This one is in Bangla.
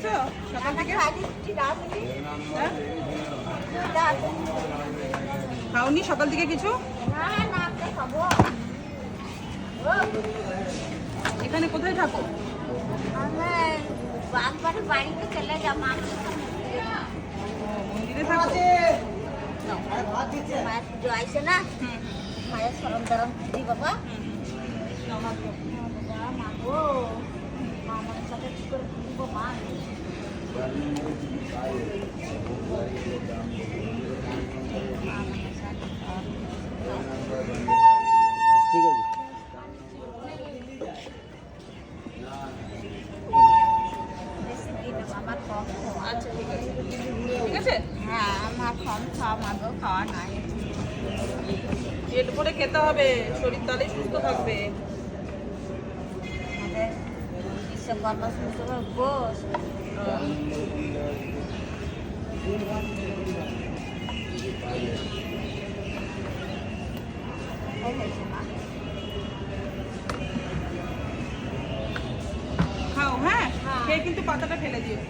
খেয়েছো সকাল থেকে? হ্যাঁ? খাওনি সকাল থেকে কিছু? এখানে কোথায় থাকো? বাড়িতে চলে যাও মন্দিরে থাকো? মায়ের পুজো আইসে না, মায়ের সরম দরম দিদি বাবা মা গো, মা আমার সাথে কি করে পুজো মা। ঠিক আছে। আমার কম খাওয়া। আচ্ছা ঠিক আছে, ঠিক আছে। হ্যাঁ আমার কম খাওয়া, মাকেও খাওয়া নাই। পেট ভরে খেতে হবে, শরীর তাহলেই সুস্থ থাকবে। আমাদের বিশ্বকর্মা সুস্থ গোস খাও, হ্যাঁ খেয়ে কিন্তু পাতাটা ফেলে দিও।